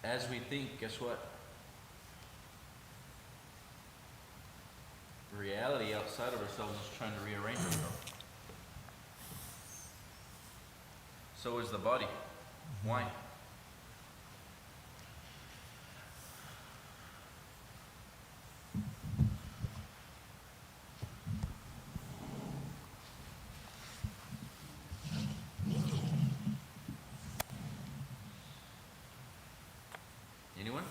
as we think, guess what? Reality outside of ourselves is trying to rearrange itself. So is the body. Why? Anyone?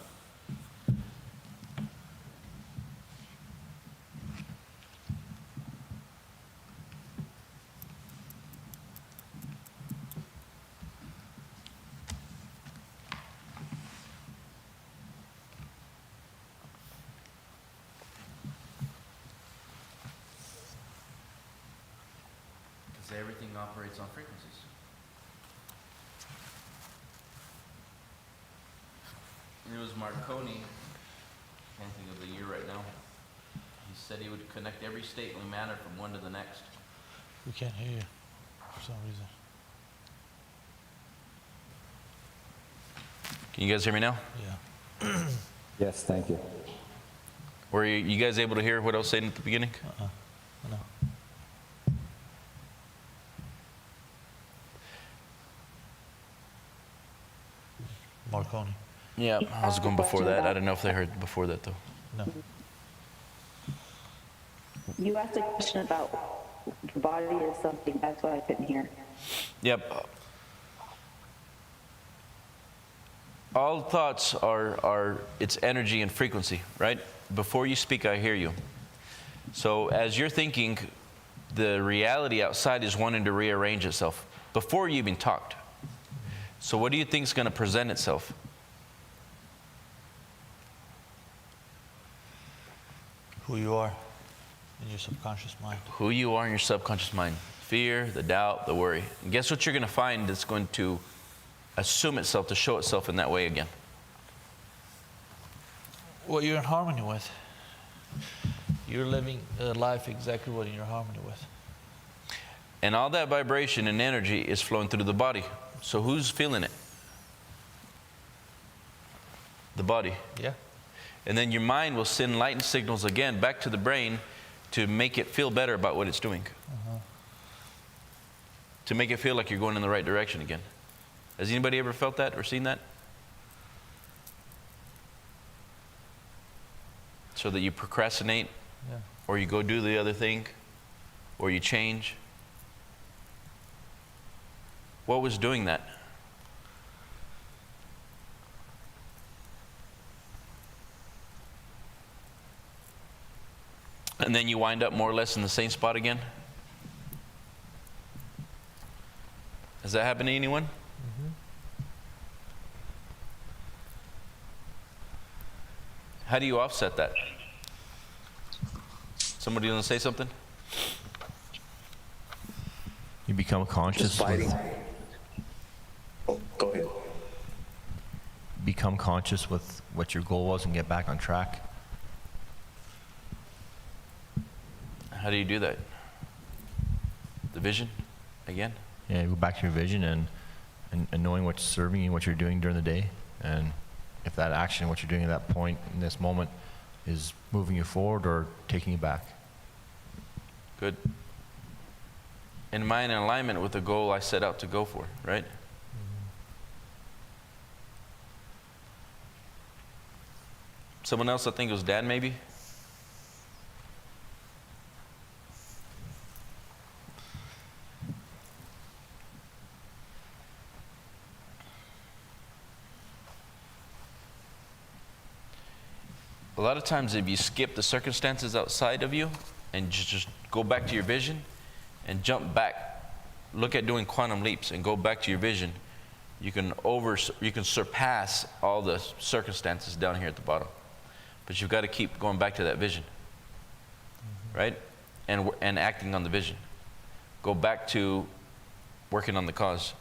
Because everything operates on frequencies. It was Marconi, can't think of the year right now. He said he would connect every stately matter from one to the next. We can't hear you for some reason. Can you guys hear me now? Yeah. Yes, thank you. Were you guys able to hear what I was saying at the beginning? No. Marconi. Yeah, I was going before that. I don't know if they heard before that though. No. You asked a question about the body is something. That's what I couldn't hear. Yep. All thoughts are it's energy and frequency, right? Before you speak, I hear you. So as you're thinking, the reality outside is wanting to rearrange itself before you even talked. So what do you think is going to present itself? Who you are in your subconscious mind. Who you are in your subconscious mind. Fear, the doubt, the worry. And guess what you're going to find that's going to assume itself, to show itself in that way again? What you're in harmony with. You're living a life exactly what you're in harmony with. And all that vibration and energy is flowing through the body. So who's feeling it? The body. Yeah. And then your mind will send light and signals again back to the brain to make it feel better about what it's doing. To make it feel like you're going in the right direction again. Has anybody ever felt that or seen that? So that you procrastinate, Yeah. or you go do the other thing, or you change. What was doing that? And then you wind up more or less in the same spot again? Has that happened to anyone? How do you offset that? Somebody want to say something? You become conscious. Just fighting. Oh, go ahead. Become conscious with what your goal was and get back on track. How do you do that? The vision again? Yeah, go back to your vision and knowing what's serving you, what you're doing during the day, and if that action, what you're doing at that point in this moment, is moving you forward or taking you back. Good. And am I in alignment with the goal I set out to go for, right? Someone else, I think it was Dad maybe? A lot of times if you skip the circumstances outside of you and just go back to your vision and jump back, look at doing quantum leaps and go back to your vision, you can surpass all the circumstances down here at the bottom. But you've got to keep going back to that vision, right? And acting on the vision. Go back to working on the cause,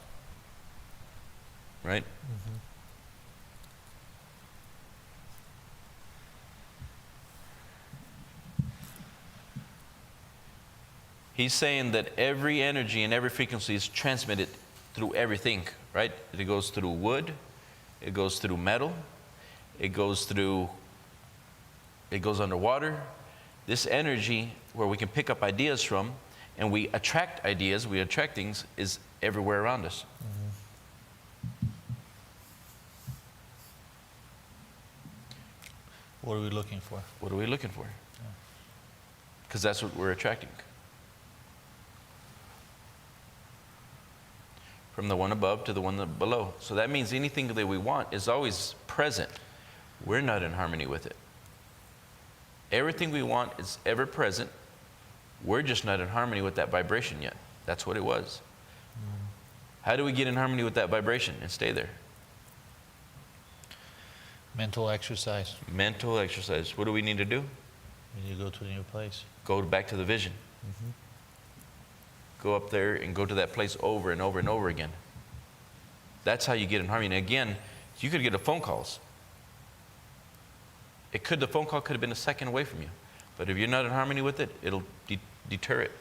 right? He's saying that every energy and every frequency is transmitted through everything, right? It goes through wood, it goes through metal, it goes underwater. This energy where we can pick up ideas from and we attract ideas, we attract things, is everywhere around us. What are we looking for? What are we looking for? Because that's what we're attracting. From the one above to the one below. So that means anything that we want is always present. We're not in harmony with it. Everything we want is ever present. We're just not in harmony with that vibration yet. That's what it was. How do we get in harmony with that vibration and stay there? Mental exercise. Mental exercise. What do we need to do? When you go to a new place. Go back to the vision. Go up there and go to that place over and over and over again. That's how you get in harmony. And again, you could get a phone calls. The phone call could have been a second away from you. But if you're not in harmony with it, it'll deter it.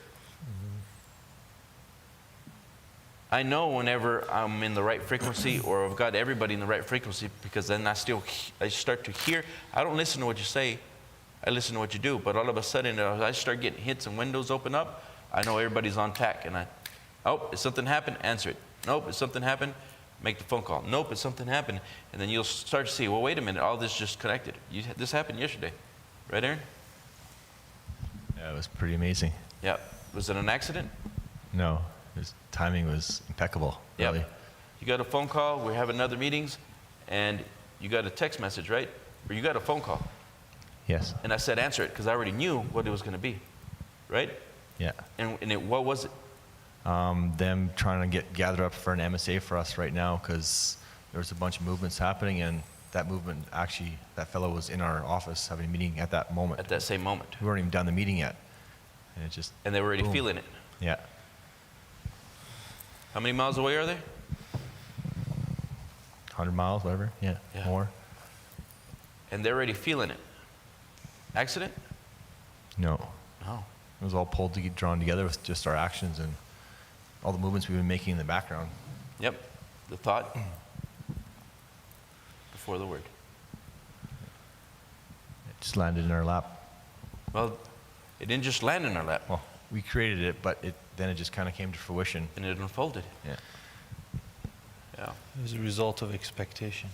I know whenever I'm in the right frequency or I've got everybody in the right frequency, because then I start to hear. I don't listen to what you say. I listen to what you do. But all of a sudden, I start getting hits and windows open up. I know everybody's on tack. And if something happened, answer it. Nope, if something happened, make the phone call. Nope, if something happened. And then you'll start to see, well, wait a minute, all this just connected. This happened yesterday. Right, Aaron? Yeah, it was pretty amazing. Yeah. Was it an accident? No, his timing was impeccable, Yep. really. You got a phone call, we're having other meetings, and you got a text message, right? Or you got a phone call. Yes. And I said answer it because I already knew what it was going to be. Right? Yeah. What was it? Them trying to gather up for an MSA for us right now, because there was a bunch of movements happening, and that movement, actually, that fellow was in our office having a meeting at that moment. At that same moment. We weren't even done the meeting yet. And it just... And they were already boom. feeling it. Yeah. How many miles away are they? 100 miles, whatever. Yeah, Yeah. more. And they're already feeling it. Accident? No. No. It was all drawn together with just our actions and all the movements we've been making in the background. Yep. The thought before the word. It just landed in our lap. Well, it didn't just land in our lap. Well, we created it, but then it just kind of came to fruition. And it unfolded. Yeah. Yeah. It was a result of expectation.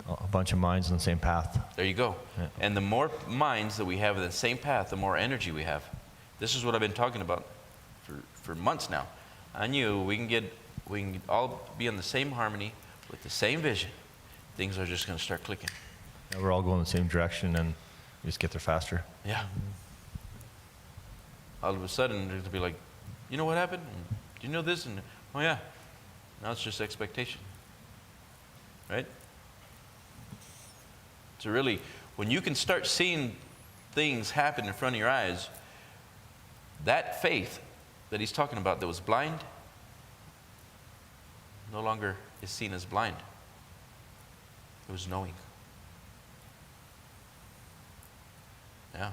A bunch of minds on the same path. There you go. Yeah. And the more minds that we have in the same path, the more energy we have. This is what I've been talking about for months now. I knew we can all be in the same harmony with the same vision. Things are just going to start clicking. Yeah, we're all going the same direction, and we just get there faster. Yeah. All of a sudden, it'll be like, you know what happened? And, do you know this? And oh yeah. Now it's just expectation. Right? So really, when you can start seeing things happen in front of your eyes, that faith that he's talking about that was blind no longer is seen as blind. It was knowing. Yeah.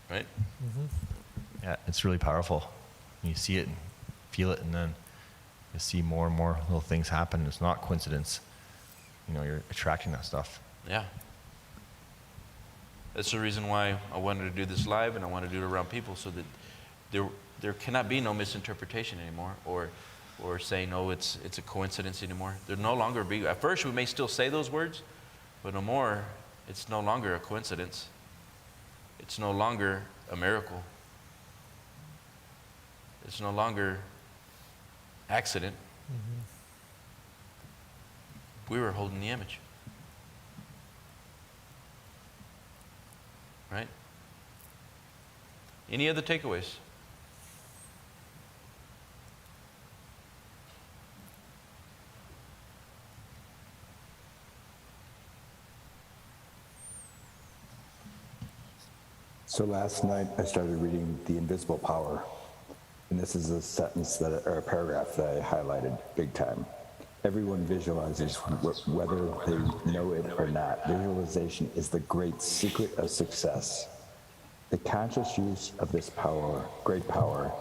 Right? Yeah, it's really powerful. You see it and feel it, and then you see more and more little things happen. It's not coincidence. You know, you're attracting that stuff. Yeah. That's the reason why I wanted to do this live, and I want to do it around people, so that there cannot be no misinterpretation anymore, or saying, oh, it's a coincidence anymore. There no longer be. At first, we may still say those words, but no more. It's no longer a coincidence. It's no longer a miracle. It's no longer accident. We were holding the image. Right? Any other takeaways? So last night I started reading The Invisible Power, and this is a sentence or a paragraph that I highlighted big time. Everyone visualizes whether they know it or not. Visualization is the great secret of success. The conscious use of this power, great power,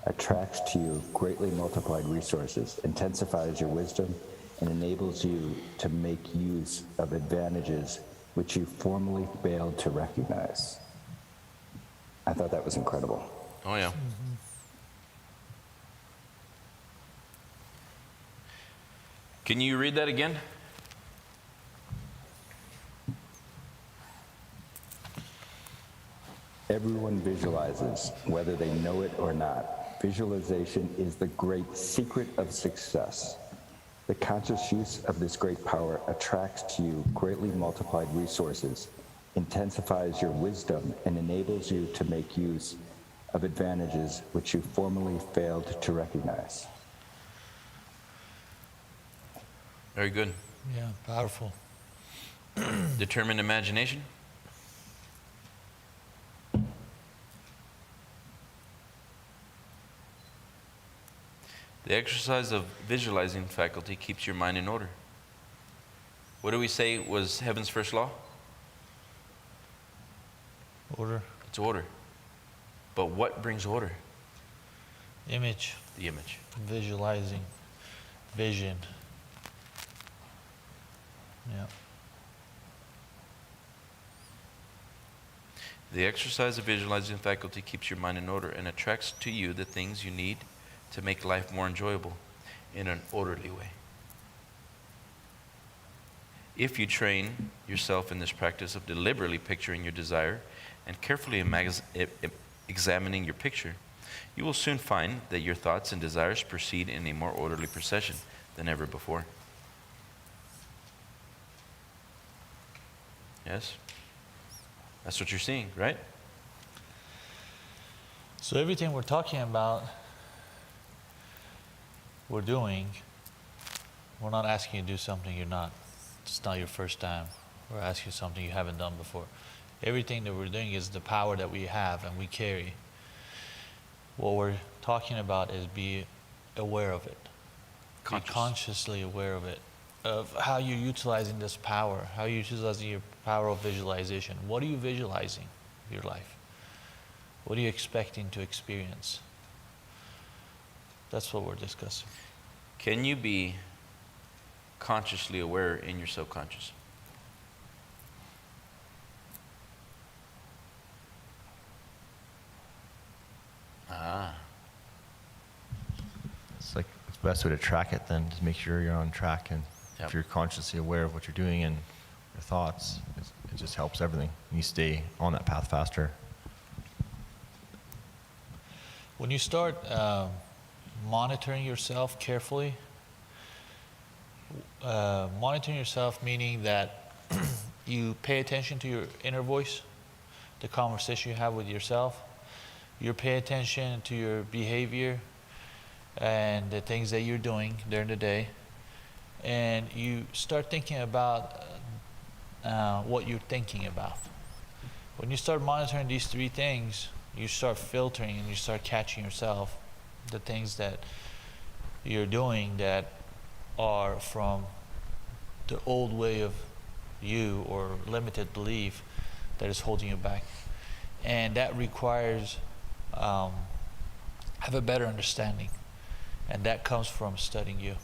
attracts to you greatly multiplied resources, intensifies your wisdom, and enables you to make use of advantages which you formerly failed to recognize. I thought that was incredible. Oh, yeah. Can you read that again? Everyone visualizes, whether they know it or not. Visualization is the great secret of success. The conscious use of this great power attracts to you greatly multiplied resources, intensifies your wisdom, and enables you to make use of advantages which you formerly failed to recognize. Very good. Yeah, powerful. Determined imagination. The exercise of visualizing faculty keeps your mind in order. What do we say was heaven's first law? Order, It's order. But what brings order? image, The image. visualizing, vision. Yeah. The exercise of visualizing faculty keeps your mind in order and attracts to you the things you need to make life more enjoyable in an orderly way. If you train yourself in this practice of deliberately picturing your desire and carefully examining your picture, you will soon find that your thoughts and desires proceed in a more orderly procession than ever before. Yes? That's what you're seeing, right? So everything we're talking about, we're doing, we're not asking you to do something you're not. It's not your first time. We're asking you something you haven't done before. Everything that we're doing is the power that we have and we carry. What we're talking about is be aware of it. Be consciously aware of it, of how you're utilizing this power, how you're utilizing your power of visualization. What are you visualizing in your life? What are you expecting to experience? That's what we're discussing. Can you be consciously aware in your subconscious? It's like it's the best way to track it then, to make sure you're on track. And Yep. if you're consciously aware of what you're doing and your thoughts, it just helps everything. You stay on that path faster. When you start monitoring yourself carefully, monitoring yourself meaning that you pay attention to your inner voice, the conversation you have with yourself. You pay attention to your behavior and the things that you're doing during the day. And you start thinking about what you're thinking about. When you start monitoring these three things, you start filtering and you start catching yourself, the things that you're doing that are from the old way of you or limited belief that is holding you back. And that requires have a better understanding, and that comes from studying you.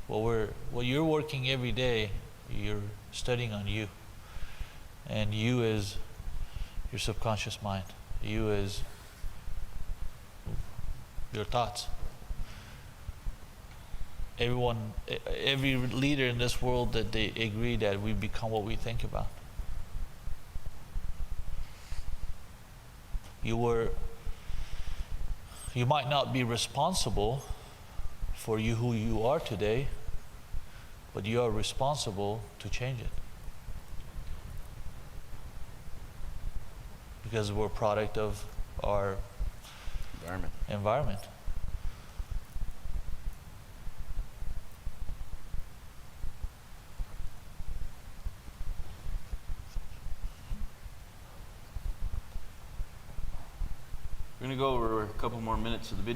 What you're working every day, you're studying on you, and you is your subconscious mind. You is your thoughts. Every leader in this world, that they agree that we become what we think about. You might not be responsible for who you are today, but you are responsible to change it. Because we're a product of our environment. We're going to go over a couple more minutes of the video.